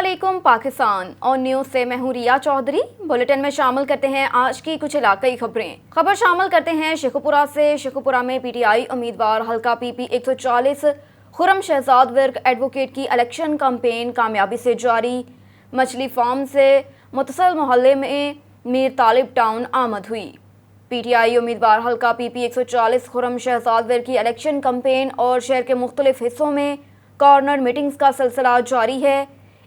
अस्सलामुअलैकुम पाकिस्तान और न्यूज़ से मैं हूं रिया चौधरी। बुलेटिन में शामिल करते हैं आज की कुछ इलाकाई खबरें। खबर शामिल करते हैं शेखुपुरा से। शेखुपुरा में पीटीआई उम्मीदवार हल्का पीपी 140 खुर्रम शहजाद विर्क एडवोकेट की इलेक्शन कैंपेन कामयाबी से जारी। मछली फार्म से मुतसल मोहल्ले में मीर तालिब टाउन आमद हुई। पीटीआई उम्मीदवार हल्का पीपी 140 खुर्रम शहजाद विर्क की इलेक्शन कैंपेन और शहर के मुख्तलिफ हिस्सों में कॉर्नर मीटिंग्स का सिलसिला जारी है।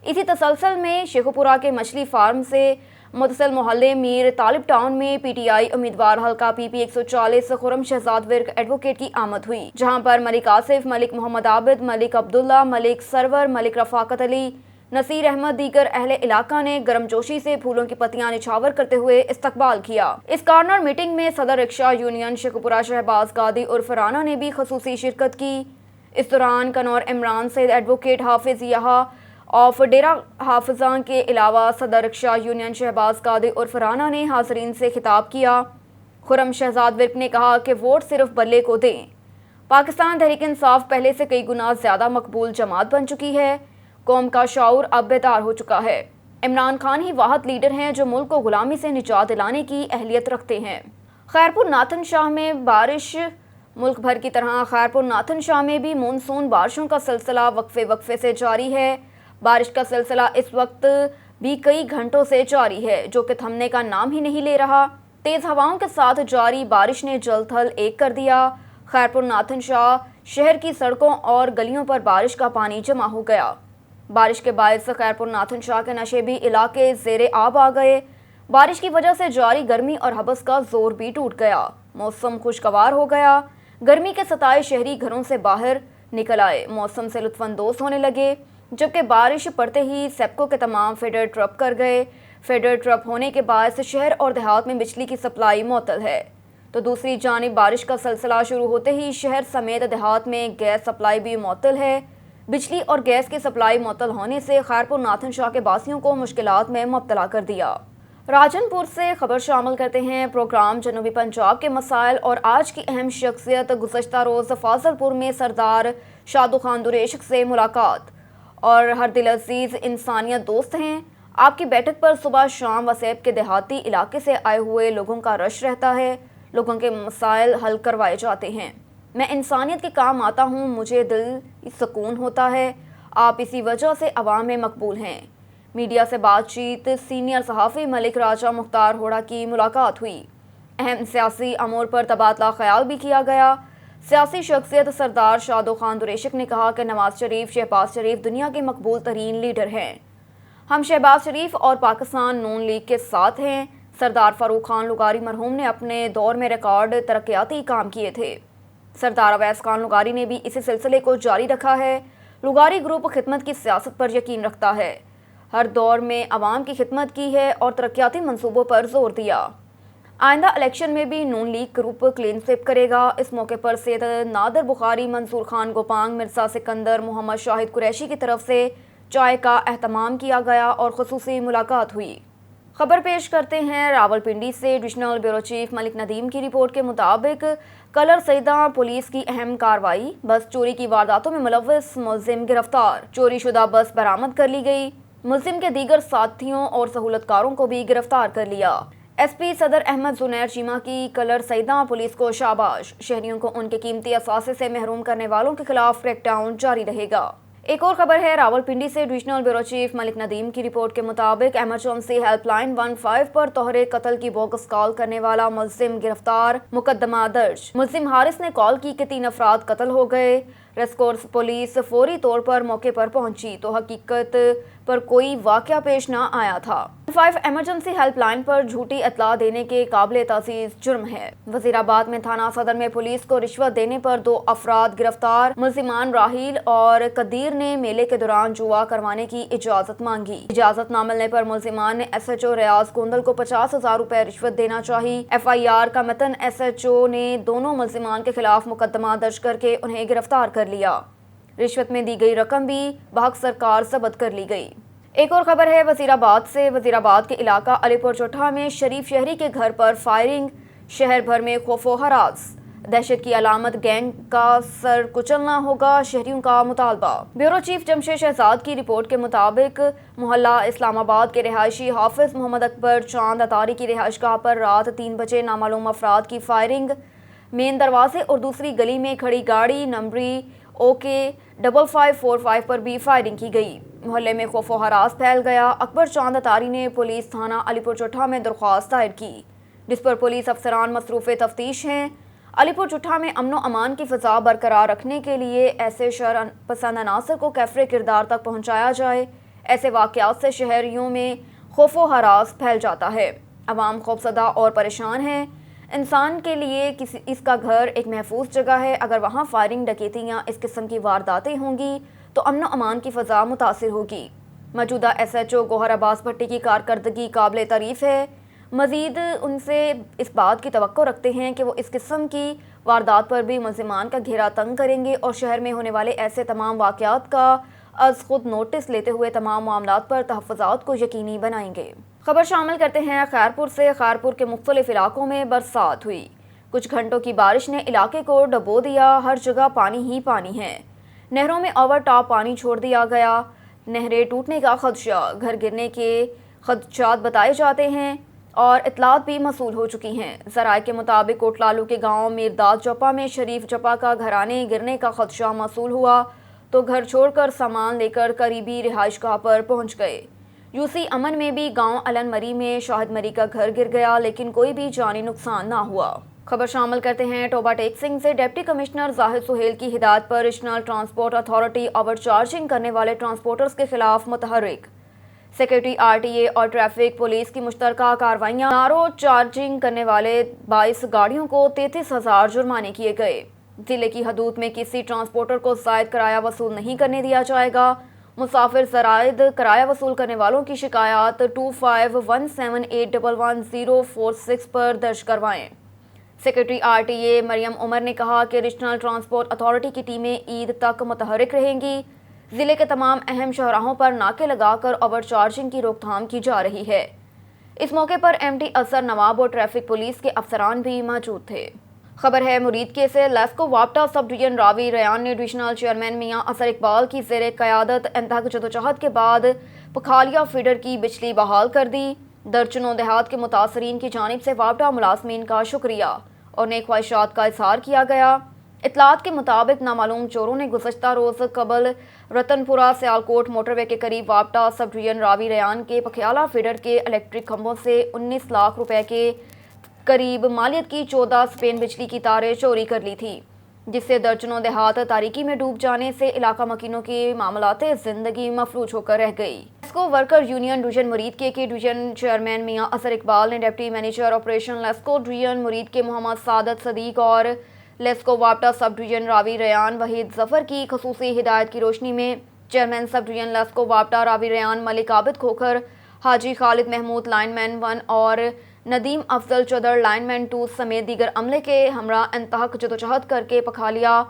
इसी तसलसल में शेखुपुरा के मछली फार्म से मुतसल मोहल्ले मीर तालिब टाउन में पीटीआई उम्मीदवार हल्का पीपी 140 खुर्रम शहजाद विर्क एडवोकेट की आमद हुई, जहां पर मलिक आसिफ, मलिक मोहम्मद आबिद, मलिक अब्दुल्ला, मलिक सरवर, मलिक रफाकत अली, नसीर अहमद दीगर अहले इलाका ने गर्मजोशी से फूलों की पत्तियां निछावर करते हुए इस्तकबाल किया। इस कॉर्नर मीटिंग में सदर रिक्शा यूनियन शेखुपुरा शहबाज गादी उर्फ राना ने भी खसूसी शिरकत की। इस दौरान कनौर इमरान सैयद एडवोकेट हाफिज यहा ऑफ डेरा हाफिजा के अलावा सदर रिक्शा यूनियन शहबाज गादी उर्फ राना ने हाजरीन से खिताब किया। खुर्रम शहजाद विर्क ने कहा कि वोट सिर्फ बल्ले को दें। पाकिस्तान तहरीक इंसाफ पहले से कई गुना ज़्यादा मकबूल जमात बन चुकी है। कौम का शऊर अब बेदार हो चुका है। इमरान खान ही वाहिद लीडर हैं जो मुल्क को गुलामी से निजात दिलाने की अहलियत रखते हैं। खैरपुर नाथन शाह में बारिश। मुल्क भर की तरह खैरपुर नाथन शाह में भी मानसून बारिशों का सिलसिला वक्फे से जारी है। बारिश का सिलसिला इस वक्त भी कई घंटों से जारी है, जो कि थमने का नाम ही नहीं ले रहा। तेज़ हवाओं के साथ जारी बारिश ने जल थल एक कर दिया। खैरपुर नाथन शाह शहर की सड़कों और गलियों पर बारिश का पानी जमा हो गया। बारिश के बायस खैरपुर नाथन शाह के नशेबी इलाके ज़ेरे आब आ गए। बारिश की वजह से जारी गर्मी और हबस का जोर भी टूट गया। मौसम खुशगवार हो गया। गर्मी के सताए शहरी घरों से बाहर निकल आए, मौसम से लुत्फानंदोज होने लगे। जबकि बारिश पड़ते ही सेप्को के तमाम फीडर ट्रप कर गए। फीडर ट्रप होने के बाद शहर और देहात में बिजली की सप्लाई मुअत्तल है, तो दूसरी जानिब बारिश का सिलसिला शुरू होते ही शहर समेत देहात में गैस सप्लाई भी मुअत्तल है। बिजली और गैस की सप्लाई मुअत्तल होने से खैरपुर नाथन शाह के बासियों को मुश्किलात में मुब्तला कर दिया। राजनपुर से खबर शामिल करते हैं। प्रोग्राम जनूबी पंजाब के मसाइल और आज की अहम शख्सियत। गुज़श्ता रोज़ फाजलपुर में सरदार शादो खान दुरेशक से मुलाकात और हर दिल अजीज़ इंसानियत दोस्त हैं। आपकी बैठक पर सुबह शाम वसेब के देहाती इलाके से आए हुए लोगों का रश रहता है। लोगों के मसाइल हल करवाए जाते हैं। मैं इंसानियत के काम आता हूँ, मुझे दिल सुकून होता है। आप इसी वजह से अवाम में मकबूल हैं। मीडिया से बातचीत। सीनियर सहाफ़ी मलिक राजा मुख्तार होड़ा की मुलाकात हुई। अहम सियासी अमूर पर तबादला ख्याल भी किया गया। सियासी शख्सियत सरदार शादो खान दुरेशक ने कहा कि नवाज शरीफ, शहबाज शरीफ दुनिया के मकबूल तरीन लीडर हैं। हम शहबाज शरीफ और पाकिस्तान नून लीग के साथ हैं। सरदार फारूक खान लुगारी मरहूम ने अपने दौर में रिकॉर्ड तरक्याती काम किए थे। सरदार अवैस खान लुगारी ने भी इसी सिलसिले को जारी रखा है। लुगारी ग्रुप खिदमत की सियासत पर यकीन रखता है। हर दौर में अवाम की खिदमत की है और तरक्याती मंसूबों पर जोर दिया। आइंदा इलेक्शन में भी नून लीग ग्रुप क्लीन स्वीप करेगा। इस मौके पर सैयद नादर बुखारी, मंसूर खान गोपांग, मिर्जा सिकंदर, मोहम्मद शाहिद कुरैशी की तरफ से चाय का एहतमाम किया गया और खुसूसी मुलाकात हुई। खबर पेश करते हैं रावलपिंडी से। Divisional bureau chief Malik Nadeem की रिपोर्ट के मुताबिक कलर सईदा पुलिस की अहम कार्रवाई। बस चोरी की वारदातों में मुलव्वस मुलजिम गिरफ्तार। चोरी शुदा बस बरामद कर ली गई। मुलजिम के दीगर साथियों और सहूलतकारों को भी गिरफ्तार कर लिया। एसपी सदर अहमद जुनैर चीमा की कलर सईदा पुलिस को शाबाश। शहरियों को उनके कीमती असासे से महरूम करने वालों के खिलाफ क्रैकडाउन जारी रहेगा। एक और खबर है रावलपिंडी से। Divisional bureau chief Malik Nadeem की रिपोर्ट के मुताबिक इमरजेंसी हेल्पलाइन 15 पर तोहरे कत्ल की बोगस कॉल करने वाला मुलजिम गिरफ्तार, मुकदमा दर्ज। मुलजिम हारिस ने कॉल की कि 3 अफराद कत्ल हो गए। रेस्कोर्स पुलिस फौरी तौर पर मौके पर पहुंची तो हकीकत पर कोई वाकया पेश न आया था। 5 इमरजेंसी हेल्पलाइन पर झूठी इतला देने के काबिल तासीज जुर्म है। वजीराबाद में थाना सदर में पुलिस को रिश्वत देने पर 2 अफराद गिरफ्तार। मुलजिमान राहील और कदीर ने मेले के दौरान जुआ करवाने की इजाजत मांगी। इजाजत न मिलने पर मुलजिमान ने SHO रियाज कुंदल को 50,000 रुपए रिश्वत देना चाहिए। FIR का मतन SHO ने दोनों मुलजिमान के खिलाफ मुकदमा दर्ज करके उन्हें गिरफ्तार कर लिया। रिश्वत में दी गई रकम भी बहक सरकार जब्त कर ली गई। एक और खबर है वजीराबाद से। वजीराबाद के इलाका अलीपुर चौठा में शरीफ शहरी के घर पर फायरिंग। शहर भर में खौफो हरास। दहशत की अलामत गैंग का सर कुचलना होगा, शहरियों का मुतालबा। ब्यूरो चीफ जमशेद शहजाद की रिपोर्ट के मुताबिक मोहल्ला इस्लामाबाद के रिहायशी हाफिज मोहम्मद अकबर चांद अतारी की रिहायशगाह पर रात 3 बजे नामालूम अफराद की फायरिंग, मेन दरवाजे और दूसरी गली में खड़ी गाड़ी नंबरी OK 5545 पर भी फायरिंग की गई। मोहल्ले में खौफ व हरास फैल गया। अकबर चांद अतारी ने पुलिस थाना अलीपुर चुट्ठा में दरख्वास्त दायर की, जिस पर पुलिस अफसरान मसरूफ़ तफ्तीश हैं। अलीपुर चुट्ठा में अमन व अमान की फ़ज़ा बरकरार रखने के लिए ऐसे शर पसंद अनासर को कैफ़रे किरदार तक पहुँचाया जाए। ऐसे वाक़यात से शहरियों में खौफ व हरास फैल जाता है। अवाम खौफज़दा और परेशान है। इंसान के लिए इसका घर एक महफूज जगह है। अगर वहाँ फायरिंग, डकैती या इस किस्म की वारदातें होंगी तो अमन व अमान की फ़ज़ा मुतासिर होगी। मौजूदा SHO गौहर अब्बास भट्टी की कारकर्दगी काबिल तारीफ़ है। मज़ीद उनसे इस बात की तवक्को रखते हैं कि वो इस किस्म की वारदात पर भी मुल्ज़िमान का घेरा तंग करेंगे और शहर में होने वाले ऐसे तमाम वाक़यात का अज़ खुद नोटिस लेते हुए तमाम मामलात पर तहफ़्फ़ुज़ात को यकीनी बनाएंगे। खबर शामिल करते हैं खैरपुर से। खैरपुर के मुख्तलिफ इलाकों में बरसात हुई। कुछ घंटों की बारिश ने इलाके को डबो दिया। हर जगह पानी ही पानी है। नहरों में ओवर टॉप पानी छोड़ दिया गया। नहरें टूटने का खदशा, घर गिरने के खदशात बताए जाते हैं और इतलात भी मसूल हो चुकी हैं। ज़राए के मुताबिक कोटलालू के गांव मीरदाद जपा में शरीफ जपा का घराने गिरने का खदशा मसूल हुआ तो घर छोड़कर सामान लेकर करीबी रिहाइशगाह पर पहुंच गए। UC अमन में भी गांव अलन मरी में शाहिद मरी का घर गिर गया, लेकिन कोई भी जानी नुकसान ना हुआ। खबर शामिल करते हैं टोबा टेक सिंह से। डिप्टी कमिश्नर जाहिद सुहेल की हिदायत पर regional transport authority over charging करने वाले ट्रांसपोर्टर्स के खिलाफ मुतहर्रिक। सेक्रेटरी RTA और ट्रैफिक पुलिस की मुश्तरका कार्रवाइयाँ। नारो चार्जिंग करने वाले 22 गाड़ियों को 33,000 जुर्माने किए गए। जिले की हदूद में किसी ट्रांसपोर्टर को ज़ायद किराया वसूल नहीं करने दिया जाएगा। मुसाफिर ज़राइद किराया वसूल करने वालों की शिकायत 251781111046 पर दर्ज करवाएं। सेक्रेटरी RTA मरियम उमर ने कहा कि रीजनल ट्रांसपोर्ट अथॉरिटी की टीमें ईद तक मुतहर्रिक रहेंगी। ज़िले के तमाम अहम शहराहों पर नाके लगाकर ओवर चार्जिंग की रोकथाम की जा रही है। इस मौके पर MD असर नवाब और ट्रैफिक पुलिस के अफसरान भी मौजूद थे। खबर है मुरीद के से। लेस्को वाप्टा सब डिवीजन रावी रयान ने डिविजनल चेयरमैन मियां असर इकबाल की ज़ेरे क़यादत इंतहा जदोजहद के बाद पखालिया फीडर की बिजली बहाल कर दी। दर्जनों देहात के मुतासरीन की जानिब से वाप्टा मुलाजमीन का शुक्रिया और नेक ख्वाहिशात का इजहार किया गया। इतलात के मुताबिक नामालूम चोरों ने गुज़श्ता रोज़ कबल रतनपुरा सियालकोट मोटरवे के करीब वाप्टा सब डिवीजन रावी रयान के पखियाला फीडर के इलेक्ट्रिक खंभों से 19 लाख रुपए के करीब मालियत की 14 स्पेन बिजली की तारें चोरी कर ली थी, जिससे दर्जनों देहात तारीकी में डूब जाने से इलाका मकीनों की मामलाते ज़िंदगी मफलूज होकर रह गई। लेस्को वर्कर यूनियन डिवीजन मुरीद के डिवीजन चेयरमैन मियां असर इकबाल ने deputy manager operation LESCO division Muridke Muhammad Saadat Sadiq और लेस्को वाप्टा सब डिवीजन रावी रयान वहीद जफर की खसूसी हिदायत की रोशनी में चेयरमैन सब डिवीजन लेस्को वाप्टा रावी रयान मलिक आबिद खोखर, हाजी खालिद महमूद लाइनमैन 1 और नदीम अफजल चौधर लाइनमैन 2 समेत दीगर अमले के हमरा इंतहा जदोजहद करके पखालिया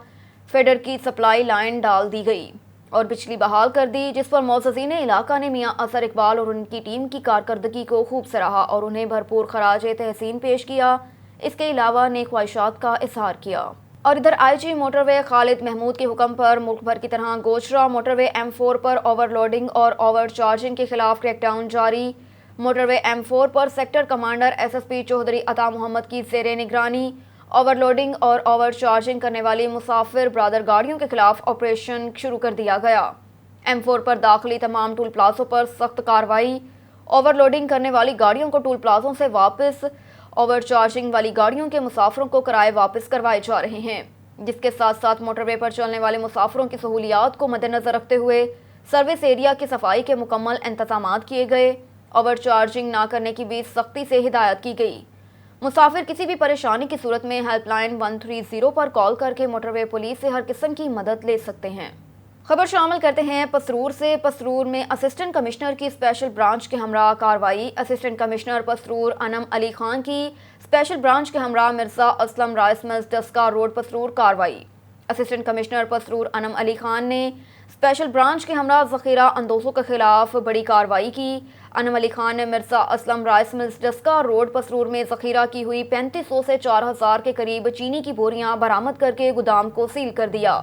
फेडर की सप्लाई लाइन डाल दी गई और बिजली बहाल कर दी, जिस पर मौजूदीन इलाका ने मियां असर इकबाल और उनकी टीम की कारकर्दगी को खूब सराहा और उन्हें भरपूर खराज तहसीन पेश किया। इसके अलावा नेक ख्वाहिशात का इजहार किया। और इधर IG मोटरवे खालिद महमूद के हुक्म पर मुल्क भर की तरह गोचरा मोटरवे M4 पर ओवरलोडिंग और ओवर चार्जिंग के खिलाफ क्रैकडाउन जारी। मोटरवे M4 पर सेक्टर कमांडर SSP चौधरी अता मोहम्मद की ज़ेरे निगरानी ओवरलोडिंग और ओवर चार्जिंग करने वाली मुसाफिर ब्रादर गाड़ियों के खिलाफ ऑपरेशन शुरू कर दिया गया। M4 पर दाखिली तमाम टूल प्लाजों पर सख्त कार्रवाई। ओवरलोडिंग करने वाली गाड़ियों को टूल प्लाजों से वापस, ओवर चार्जिंग वाली गाड़ियों के मुसाफिरों को किराए वापस करवाए जा रहे हैं, जिसके साथ साथ मोटरवे पर चलने वाले मुसाफिरों की सहूलियात को मद्देनजर रखते हुए सर्विस एरिया की सफाई के मुकम्मल इंतजाम किए गए। ओवर चार्जिंग ना करने की भी सख्ती से हिदायत की गई। मुसाफिर किसी भी परेशानी की सूरत में हेल्पलाइन 130 पर कॉल करके मोटरवे पुलिस से हर किस्म की मदद ले सकते हैं। खबर शामिल करते हैं पसरूर से। पसरूर में असिस्टेंट कमिश्नर की स्पेशल ब्रांच के हमरा कार्रवाई। असिस्टेंट कमिश्नर पसरूर अनम अली खान की स्पेशल ब्रांच के हमरा Mirza Aslam rice mills Daska road Pasrur कार्रवाई। اسسٹنٹ کمشنر پسرور انم علی خان نے اسپیشل برانچ کے ہمراہ ذخیرہ اندوزوں کے خلاف بڑی کارروائی کی۔ انم علی خان نے Mirza Aslam rice mills Daska road Pasrur میں ذخیرہ کی ہوئی 3500 سے 4000 کے قریب چینی کی بوریاں برآمد کر کے گودام کو سیل کر دیا۔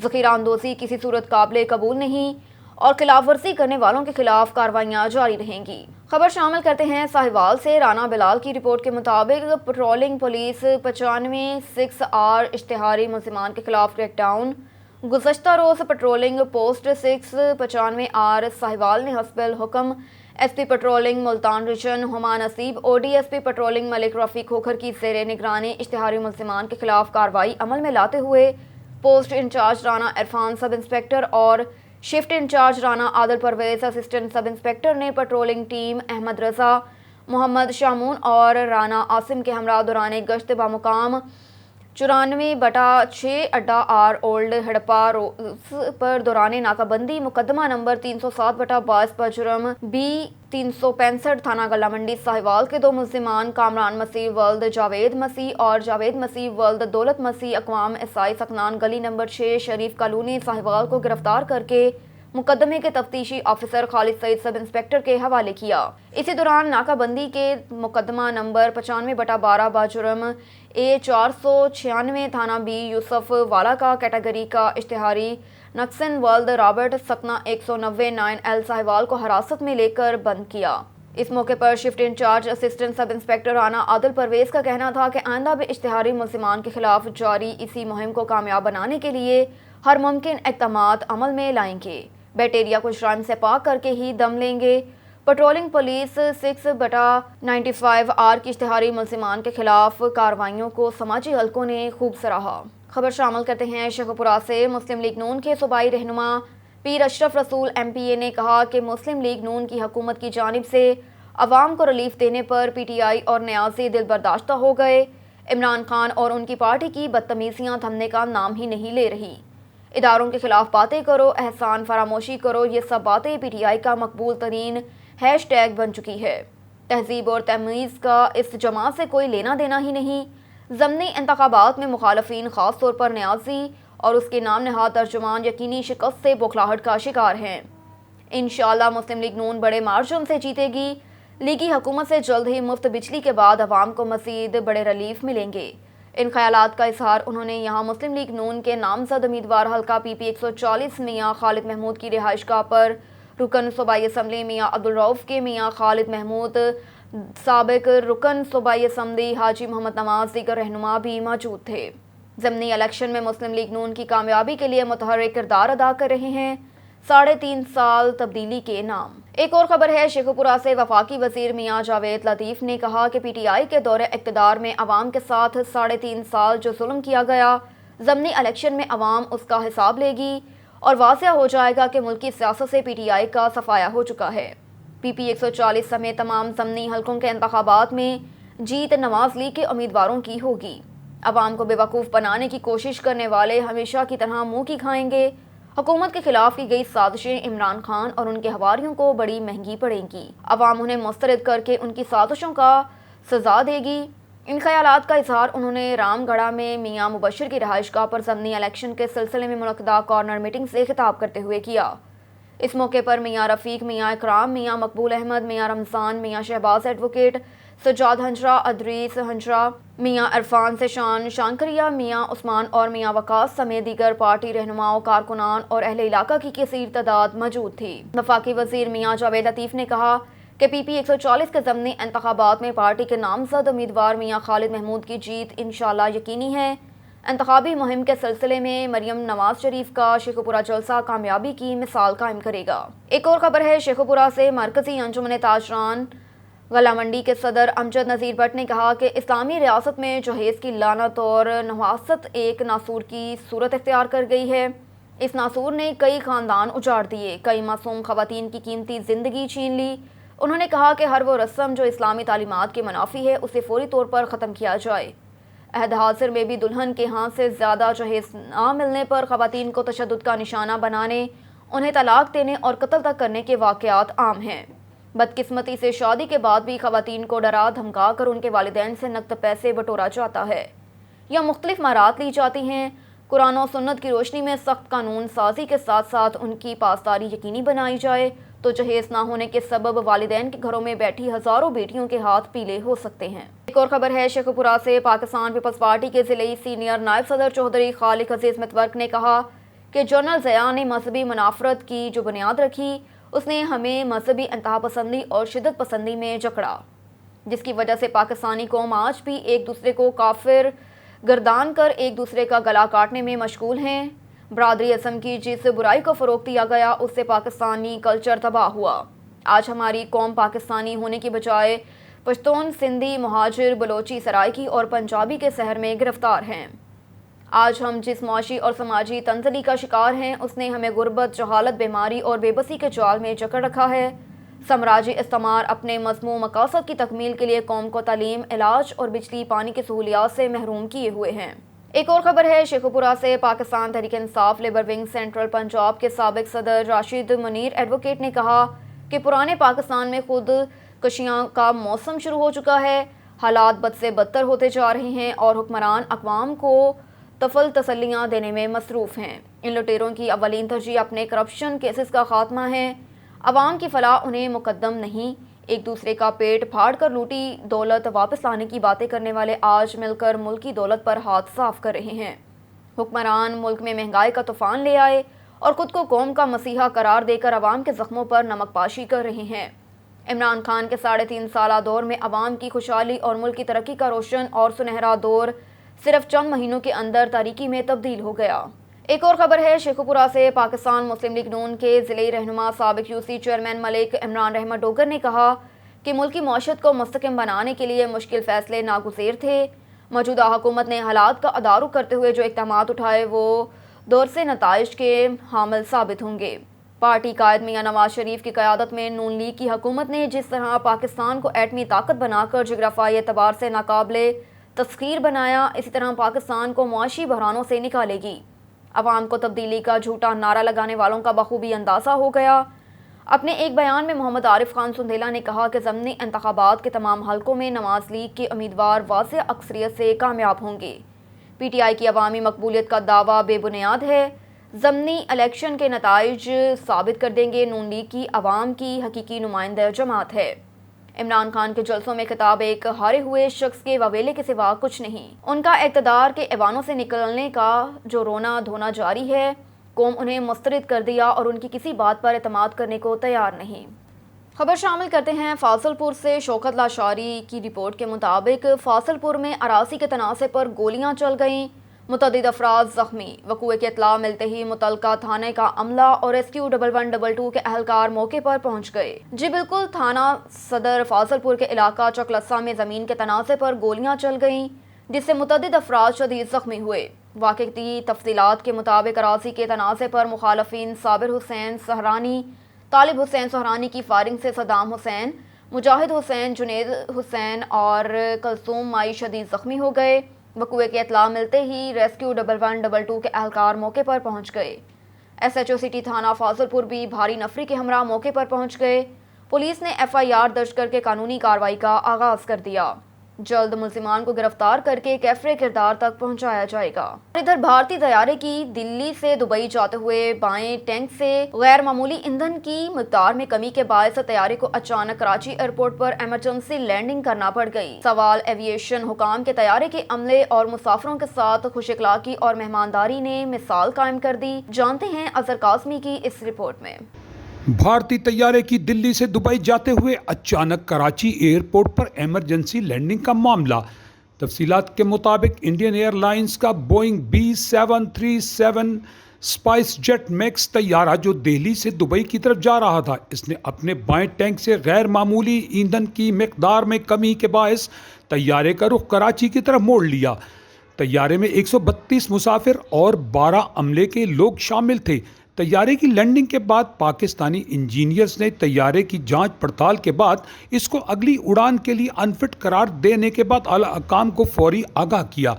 ذخیرہ اندوزی کسی صورت قابل قبول نہیں اور خلاف ورزی کرنے والوں کے خلاف کارروائیاں جاری رہیں گی۔ خبر شامل کرتے ہیں ساہیوال سے۔ رانا بلال کی رپورٹ کے مطابق پٹرولنگ پولیس 95 6R اشتہاری ملزمان کے خلاف کریک ڈاؤن۔ گزشتہ روز پٹرولنگ پوسٹ 695R ساہیوال نے حسب الحکم S P patrolling Multan region Huma Naseeb O D S P patrolling Malik Rafiq Khokhar کی زیر نگرانی اشتہاری ملزمان کے خلاف کارروائی عمل میں لاتے ہوئے post in charge Rana Irfan sub inspector اور shift in charge Rana Adil Parvez assistant sub inspector نے پٹرولنگ ٹیم احمد رضا، محمد شامون اور رانا عاصم کے ہمراہ دوران گشت بمقام 94/6 اڈا آر اولڈ ہڑپا روز پر دوران ناکہ بندی مقدمہ نمبر 307/22 بجرم بی 365 تھانہ گلہ منڈی ساہیوال کے 2 ملزمان کامران مسیح ولد جاوید مسیح اور جاوید مسیح ولد دولت مسیح اقوام عیسائی سکنان گلی نمبر 6 شریف کالونی ساہیوال کو گرفتار کر کے مقدمے کے تفتیشی آفیسر خالد سعید سب انسپکٹر کے حوالے کیا۔ اسی دوران ناکہ بندی کے مقدمہ نمبر 95/12 بجرم A 496 تھانہ بی یوسف والا کا کیٹیگری کا اشتہاری نکسن ولد رابرٹ سکنہ 190 9L ساہیوال کو حراست میں لے کر بند کیا۔ اس موقع پر shift incharge assistant sub inspector Rana Adil Pervez کا کہنا تھا کہ آئندہ بھی اشتہاری ملزمان کے خلاف جاری اسی مہم کو کامیاب بنانے کے لیے ہر ممکن اقدامات عمل میں لائیں گے، بیکٹیریا کو جرائم سے پاک کر کے ہی دم لیں گے۔ پٹرولنگ پولیس 6/95R کی اشتہاری ملزمان کے خلاف کارروائیوں کو سماجی حلقوں نے خوب سراہا۔ خبر شامل کرتے ہیں شیخ پورہ سے۔ مسلم لیگ نون کے صوبائی رہنما پیر اشرف رسول MPA نے کہا کہ مسلم لیگ نون کی حکومت کی جانب سے عوام کو ریلیف دینے پر PTI اور نیازی دل برداشتہ ہو گئے۔ عمران خان اور ان کی پارٹی کی بدتمیزیاں تھمنے کا نام ہی نہیں لے رہی۔ اداروں کے خلاف باتیں کرو، احسان فراموشی کرو، یہ سب باتیں PTI کا مقبول ترین #ٹیگ بن چکی ہے۔ تہذیب اور تمیز کا اس جماعت سے کوئی لینا دینا ہی نہیں۔ ضمنی انتخابات میں مخالفین خاص طور پر نیازی اور اس کے نام نہاد ترجمان یقینی شکست سے بوکھلاہٹ کا شکار ہیں۔ انشاءاللہ مسلم لیگ نون بڑے مارجن سے جیتے گی۔ لیگی حکومت سے جلد ہی مفت بجلی کے بعد عوام کو مزید بڑے ریلیف ملیں گے۔ ان خیالات کا اظہار انہوں نے یہاں مسلم لیگ نون کے نامزد امیدوار حلقہ PP 140 میاں خالد محمود کی رہائش گاہ پر رکن صوبائی اسمبلی میاں عبدالرؤف کے میاں خالد محمود، سابق رکن صوبائی اسمبلی حاجی محمد نواز، دیگر رہنما بھی موجود تھے۔ ضمنی الیکشن میں مسلم لیگ نون کی کامیابی کے لیے متحرک کردار ادا کر رہے ہیں 3.5 سال تبدیلی کے نام۔ ایک اور خبر ہے شیخ پورہ سے۔ وفاقی وزیر میاں جاوید لطیف نے کہا کہ PTI کے دور اقتدار میں عوام کے ساتھ 3.5 سال جو ظلم کیا گیا، ضمنی الیکشن میں عوام اس کا حساب لے گی اور واضح ہو جائے گا کہ ملکی سیاست سے PTI کا صفایا ہو چکا ہے۔ PP 140 سمیت تمام ضمنی حلقوں کے انتخابات میں جیت نواز لیگ کے امیدواروں کی ہوگی۔ عوام کو بے وقوف بنانے کی کوشش کرنے والے ہمیشہ کی طرح منہ کی کھائیں گے۔ حکومت کے خلاف کی گئی سازشیں عمران خان اور ان کے حواریوں کو بڑی مہنگی پڑیں گی۔ عوام انہیں مسترد کر کے ان کی سازشوں کا سزا دے گی۔ ان خیالات کا اظہار انہوں نے رام گڑھا میں میاں مبشر کی رہائش گاہ پر ضمنی الیکشن کے سلسلے میں منعقدہ کارنر میٹنگ سے خطاب کرتے ہوئے کیا۔ اس موقع پر میاں رفیق، میاں اکرام، میاں مقبول احمد، میاں رمضان، میاں شہباز ایڈوکیٹ، سجاد ہنجرا، ادریس ہنجرا، میاں عرفان سشان شانکریا، میاں عثمان اور میاں وقاص سمیت دیگر پارٹی رہنماؤں، کارکنان اور اہل علاقہ کی کثیر تعداد موجود تھی۔ وفاقی وزیر میاں جاوید لطیف نے کہا کہ PP 140 کے ضمنی انتخابات میں پارٹی کے نامزد امیدوار میاں خالد محمود کی جیت انشاءاللہ یقینی ہے۔ انتخابی مہم کے سلسلے میں مریم نواز شریف کا شیخ پورہ جلسہ کامیابی کی مثال قائم کرے گا۔ ایک اور خبر ہے شیخ پورہ سے۔ مرکزی انجمن تاجران گلہ منڈی کے صدر امجد نذیر بٹ نے کہا کہ اسلامی ریاست میں جہیز کی لعنت اور نحاست ایک ناسور کی صورت اختیار کر گئی ہے۔ اس ناسور نے کئی خاندان اجاڑ دیے، کئی معصوم خواتین کی قیمتی زندگی چھین لی۔ انہوں نے کہا کہ ہر وہ رسم جو اسلامی تعلیمات کے منافی ہے اسے فوری طور پر ختم کیا جائے۔ عہد حاضر میں بھی دلہن کے ہاں سے زیادہ جہیز نہ ملنے پر خواتین کو تشدد کا نشانہ بنانے، انہیں طلاق دینے اور قتل تک کرنے کے واقعات عام ہیں۔ بدقسمتی سے شادی کے بعد بھی خواتین کو ڈرا دھمکا کر ان کے والدین سے نقد پیسے بٹورا جاتا ہے یا مختلف مہارات لی جاتی ہیں قرآن و سنت کی روشنی میں سخت قانون سازی کے ساتھ ساتھ ان کی پاسداری یقینی بنائی جائے تو جہیز نہ ہونے کے سبب والدین کے گھروں میں بیٹھی ہزاروں بیٹیوں کے ہاتھ پیلے ہو سکتے ہیں۔ ایک اور خبر ہے شیخو پورہ سے۔ پاکستان پیپلز پارٹی کے ضلعی سینئر نائب صدر چودھری خالق عزیز متورک نے کہا کہ جنرل ضیاء نے مذہبی منافرت کی جو بنیاد رکھی، اس نے ہمیں مذہبی انتہا پسندی اور شدت پسندی میں جکڑا، جس کی وجہ سے پاکستانی قوم آج بھی ایک دوسرے کو کافر گردان کر ایک دوسرے کا گلا کاٹنے میں مشغول ہیں۔ برادری ازم کی جس برائی کو فروغ دیا گیا اس سے پاکستانی کلچر تباہ ہوا۔ آج ہماری قوم پاکستانی ہونے کی بجائے پشتون، سندھی، مہاجر، بلوچی، سرائکی اور پنجابی کے سحر میں گرفتار ہیں۔ آج ہم جس معاشی اور سماجی تنزلی کا شکار ہیں اس نے ہمیں غربت، جہالت، بیماری اور بے بسی کے جال میں جکڑ رکھا ہے۔ سامراجی استعمار اپنے مذموم مقاصد کی تکمیل کے لیے قوم کو تعلیم، علاج اور بجلی پانی کی سہولیات سے محروم کیے ہوئے ہیں۔ ایک اور خبر ہے شیخو پورہ سے۔ Pakistan Tehreek Insaf labour wing central Punjab کے سابق صدر راشد منیر ایڈوکیٹ نے کہا کہ پرانے پاکستان میں خود کشیاں کا موسم شروع ہو چکا ہے، حالات بد سے بدتر ہوتے جا رہے ہیں اور حکمران اقوام کو طفل تسلیاں دینے میں مصروف ہیں۔ ان لٹیروں کی اولین ترجیح اپنے کرپشن کیسز کا خاتمہ ہے۔ عوام کی فلاح انہیں مقدم نہیں۔ ایک دوسرے کا پیٹ پھاڑ کر لوٹی دولت واپس لانے کی باتیں کرنے والے آج مل کر ملکی دولت پر ہاتھ صاف کر رہے ہیں۔ حکمران ملک میں مہنگائی کا طوفان لے آئے اور خود کو قوم کا مسیحا قرار دے کر عوام کے زخموں پر نمک پاشی کر رہے ہیں۔ عمران خان کے 3.5 سالہ دور میں عوام کی خوشحالی اور ملک کی ترقی کا روشن اور سنہرا دور صرف چند مہینوں کے اندر تاریکی میں تبدیل ہو گیا۔ ایک اور خبر ہے شیخو پورہ سے۔ پاکستان مسلم لیگ نون کے ضلعی رہنما سابق یوسی چیئرمین ملک عمران رحمت ڈوگر نے کہا کہ ملکی معیشت کو مستحکم بنانے کے لیے مشکل فیصلے ناگزیر تھے۔ موجودہ حکومت نے حالات کا تدارک کرتے ہوئے جو اقدامات اٹھائے وہ دور سے نتائج کے حامل ثابت ہوں گے۔ پارٹی قائد میاں نواز شریف کی قیادت میں نون لیگ کی حکومت نے جس طرح پاکستان کو ایٹمی طاقت بنا کر جغرافیائی اعتبار سے ناقابل تسخیر بنایا، اسی طرح پاکستان کو معاشی بحرانوں سے نکالے گی۔ عوام کو تبدیلی کا جھوٹا نعرہ لگانے والوں کا بخوبی اندازہ ہو گیا۔ اپنے ایک بیان میں محمد عارف خان سندھیلا نے کہا کہ ضمنی انتخابات کے تمام حلقوں میں نواز لیگ کے امیدوار واضح اکثریت سے کامیاب ہوں گے۔ پی ٹی آئی کی عوامی مقبولیت کا دعویٰ بے بنیاد ہے۔ ضمنی الیکشن کے نتائج ثابت کر دیں گے نون لیگ کی عوام کی حقیقی نمائندہ جماعت ہے۔ عمران خان کے جلسوں میں خطاب ایک ہارے ہوئے شخص کے وویلے کے سوا کچھ نہیں۔ ان کا اقتدار کے ایوانوں سے نکلنے کا جو رونا دھونا جاری ہے، قوم انہیں مسترد کر دیا اور ان کی کسی بات پر اعتماد کرنے کو تیار نہیں۔ خبر شامل کرتے ہیں فاضل پور سے۔ شوکت لاشاری کی رپورٹ کے مطابق فاضل پور میں اراضی کے تنازع پر گولیاں چل گئیں، متعدد افراد زخمی۔ وقوع کی اطلاع ملتے ہی متعلقہ تھانے کا عملہ اور ریسکیو 1122 کے اہلکار موقع پر پہنچ گئے۔ جی بالکل، تھانہ صدر فاضل پور کے علاقہ چکلسا میں زمین کے تنازع پر گولیاں چل گئیں جس سے متعدد افراد شدید زخمی ہوئے۔ واقعے کی تفصیلات کے مطابق اراضی کے تنازع پر مخالفین صابر حسین سہرانی، طالب حسین سہرانی کی فائرنگ سے صدام حسین، مجاہد حسین، جنید حسین اور کلثوم مائی شدید زخمی ہو گئے۔ وقوع کی اطلاع ملتے ہی ریسکیو 1122 کے اہلکار موقع پر پہنچ گئے۔ ایس ایچ او سٹی تھانہ فاضل پور بھی بھاری نفری کے ہمراہ موقع پر پہنچ گئے۔ پولیس نے ایف آئی آر درج کر کے قانونی کارروائی کا آغاز کر دیا۔ جلد ملزمان کو گرفتار کر کے کیفر کردار تک پہنچایا جائے گا۔ ادھر بھارتی طیارے کی دلی سے دبئی جاتے ہوئے بائیں ٹینک سے غیر معمولی ایندھن کی مقدار میں کمی کے باعث طیارے کو اچانک کراچی ایئرپورٹ پر ایمرجنسی لینڈنگ کرنا پڑ گئی۔ سوال ایویشن حکام کے طیارے کے عملے اور مسافروں کے ساتھ خوش اخلاقی اور مہمانداری نے مثال قائم کر دی۔ جانتے ہیں اظہر قاسمی کی اس رپورٹ میں۔ بھارتی طیارے کی دلی سے دبئی جاتے ہوئے اچانک کراچی ایئرپورٹ پر ایمرجنسی لینڈنگ کا معاملہ۔ تفصیلات کے مطابق انڈین ایئر لائنز کا Boeing B737 SpiceJet Max طیارہ جو دہلی سے دبئی کی طرف جا رہا تھا، اس نے اپنے بائیں ٹینک سے غیر معمولی ایندھن کی مقدار میں کمی کے باعث طیارے کا رخ کراچی کی طرف موڑ لیا۔ طیارے میں 132 مسافر اور 12 عملے کے لوگ شامل تھے۔ طیارے کی لینڈنگ کے بعد پاکستانی انجینئرز نے طیارے کی جانچ پڑتال کے بعد اس کو اگلی اڑان کے لیے انفٹ قرار دینے کے بعد اعلیٰ حکام کو فوری آگاہ کیا،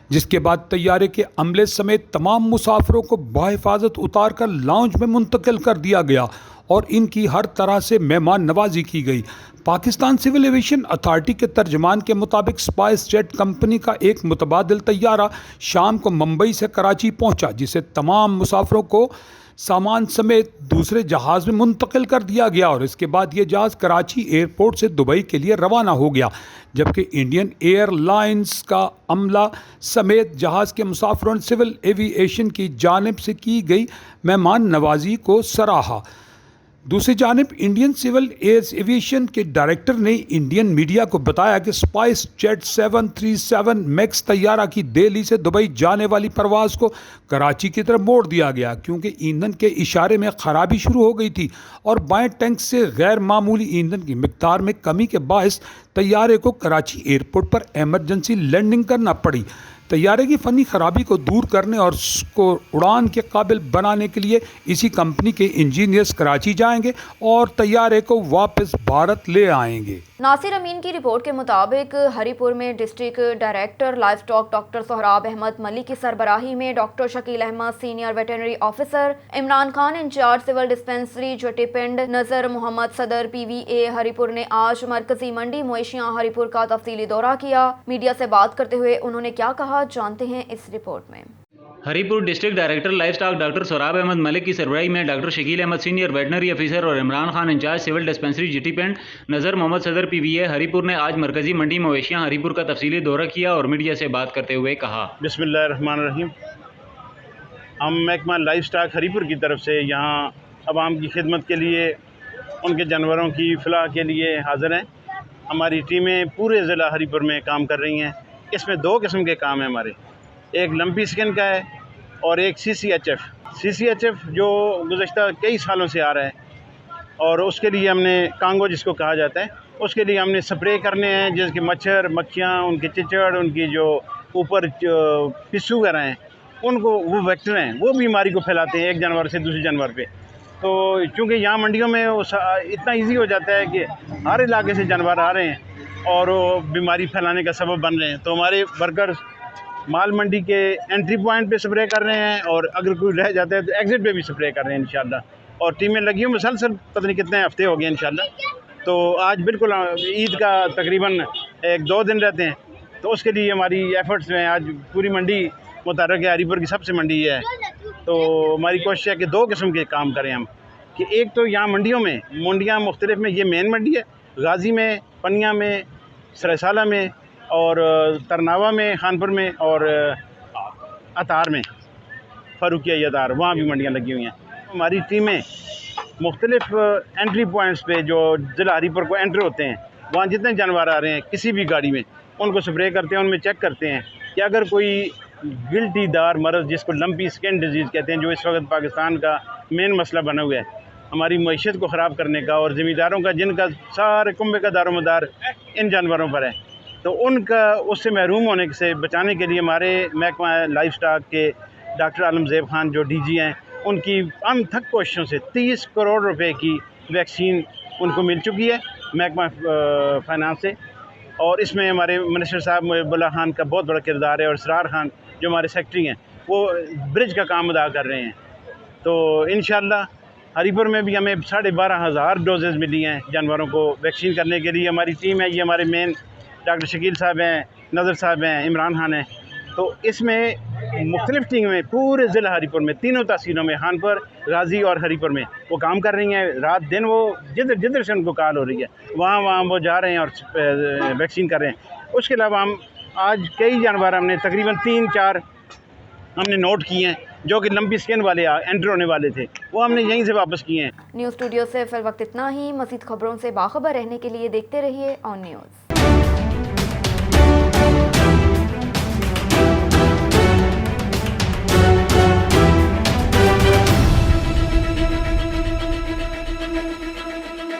جس کے بعد طیارے کے عملے سمیت تمام مسافروں کو بحفاظت اتار کر لاؤنج میں منتقل کر دیا گیا اور ان کی ہر طرح سے مہمان نوازی کی گئی۔ पाकिस्तान सिविल एविएशन अथॉरिटी के तर्जमान के मुताबिक स्पाइस जेट कंपनी का एक मुतबादिल तैयारा शाम को मुंबई से कराची पहुंचा, जिसे तमाम मुसाफिरों को सामान समेत दूसरे जहाज़ में मुंतकिल कर दिया गया और इसके बाद ये जहाज़ कराची एयरपोर्ट से दुबई के लिए रवाना हो गया, जबकि इंडियन एयरलाइंस का अमला समेत जहाज़ के मुसाफिरों ने सिविल एविएशन की जानिब से की गई मेहमान नवाजी को सराहा। दूसरी जानिब इंडियन सिविल एविएशन के डायरेक्टर ने इंडियन मीडिया को बताया कि स्पाइस जेट 737 मैक्स तैयारा की दिल्ली से दुबई जाने वाली परवाज़ को कराची की तरफ मोड़ दिया गया, क्योंकि ईंधन के इशारे में ख़राबी शुरू हो गई थी और बाएं टैंक से गैर मामूली ईंधन की मिकदार में कमी के बायस तैयारे को कराची एयरपोर्ट पर एमरजेंसी लैंडिंग करना पड़ी। तैयारे की फ़नी ख़राबी को दूर करने और उसको उड़ान के काबिल बनाने के लिए इसी कंपनी के इंजीनियर्स कराची जाएंगे और तैयारे को वापस भारत ले आएंगे। नासिर अमीन की रिपोर्ट के मुताबिक हरीपुर में district director livestock doctor Sohrab Ahmed Malik की सरबराही में doctor Shakeel Ahmed senior veterinary officer, Imran Khan incharge civil dispensary Joti Pind, Nazar Mohammad सदर PVA हरीपुर ने आज मरकजी मंडी मवेशियां हरीपुर का तफसीली दौरा किया। मीडिया से बात करते हुए उन्होंने क्या कहा, जानते हैं इस रिपोर्ट में। Haripur district director livestock doctor Sohrab Ahmed Malik की सरबराही में doctor Shakeel Ahmed senior veterinary officer और Imran Khan incharge civil dispensary जीटी पिंड, नज़र मोहम्मद सदर PVA हरीपुर ने आज मरकजी मंडी मवेशियां हरीपुर का तफसीली दौरा किया और मीडिया से बात करते हुए कहा, बिस्मिल्लाहिर्रहमानिर्रहीम। हम महकमा लाइफ स्टॉक हरीपुर की तरफ से यहाँ आवाम की खिदमत के लिए, उनके जानवरों की फलाह के लिए हाज़िर हैं। हमारी टीमें पूरे ज़िला हरीपुर में काम कर रही हैं। इसमें दो किस्म के काम हैं हमारे, एक लंपी स्किन का है और एक CCHF जो गुज़श्ता कई सालों से आ रहा है, और उसके लिए हमने कांगो जिसको कहा जाता है, उसके लिए हमने स्प्रे करने हैं, जैसे कि मच्छर मक्खियाँ, उनके चिचड़, उनकी जो ऊपर पिस्सू वगैरह हैं, उनको वो वेक्टर हैं, वो बीमारी को फैलाते हैं एक जानवर से दूसरे जानवर पे। तो चूँकि यहाँ मंडियों में इतना ईजी हो जाता है कि हर इलाके से जानवर आ रहे हैं और वो बीमारी फैलाने का सबब बन रहे हैं, तो हमारे वर्कर्स माल मंडी के एंट्री पॉइंट पे स्प्रे कर रहे हैं और अगर कोई रह जाता है तो एग्ज़िट पे भी स्प्रे कर रहे हैं इंशाल्लाह। और टीमें लगी हुई मुसलसल, पता नहीं कितने हफ्ते हो गए इंशाल्लाह। तो आज बिल्कुल ईद का तकरीबन 1-2 दिन रहते हैं, तो उसके लिए हमारी एफ़र्ट्स में आज पूरी मंडी मुतहर्रिक है, हरीपुर की सबसे मंडी है। तो हमारी कोशिश है कि दो किस्म के काम करें हम, कि एक तो यहाँ मंडियाँ मुख्तलिफ में, ये मेन मंडी है, गाज़ी में, पनिया में, सरायसाला में और तरनावा में, खानपुर में और अतार में, फ़ारूकिया अतार, वहाँ भी मंडियाँ लगी हुई हैं। हमारी टीमें मुख्तलिफ एंट्री पॉइंट्स पे जो ज़िला हरीपुर को एंटर होते हैं, वहाँ जितने जानवर आ रहे हैं किसी भी गाड़ी में, उनको स्प्रे करते हैं, उनमें चेक करते हैं कि अगर कोई गिल्टी दार मरज़ जिसको लंपी स्किन डिजीज़ कहते हैं, जो इस वक्त पाकिस्तान का मेन मसला बना हुआ है, हमारी मईशत को ख़राब करने का, और ज़मींदारों का जिनका सारे कुंबे का दारोमदार इन जानवरों पर है, तो उनका उससे महरूम होने से बचाने के लिए हमारे महकमा लाइफ स्टॉक के डॉक्टर आलम ज़ेब खान जो DG हैं, उनकी अनथक कोशिशों से 30 करोड़ रुपए की वैक्सीन उनको मिल चुकी है महकमा फाइनेंस से। और इसमें हमारे मिनिस्टर साहब मुहिबुल्लाह खान का बहुत बड़ा किरदार है, और इसरार खान जो हमारे सेक्रेटरी हैं, वो ब्रिज का काम अदा कर रहे हैं। तो इंशाअल्लाह हरीपुर में भी हमें 12,500 डोजेज़ मिली हैं जानवरों को वैक्सीन करने के लिए। हमारी टीम है, ये हमारे मेन डॉक्टर शकील साहब हैं, नज़र साहब हैं, इमरान खान हैं। तो इसमें मुख्तलिफ़ टीमें पूरे ज़िला हरीपुर में, तीनों तहसीलों में, खानपुर, गाज़ी और हरीपुर में वो काम कर रही हैं। रात दिन वो जिधर से उनको कॉल हो रही है, वहाँ वो जा रहे हैं और वैक्सीन कर रहे हैं। उसके अलावा हम आज कई जानवर हमने तकरीबन 3-4 हमने नोट किए हैं जो कि लंबी स्किन वाले एंटर होने वाले थे, वो हमने यहीं से वापस किए हैं। न्यूज़ स्टूडियो से फिल वक्त इतना ही। मज़ीद खबरों से बाखबर रहने के लिए देखते रहिए ऑन न्यूज़।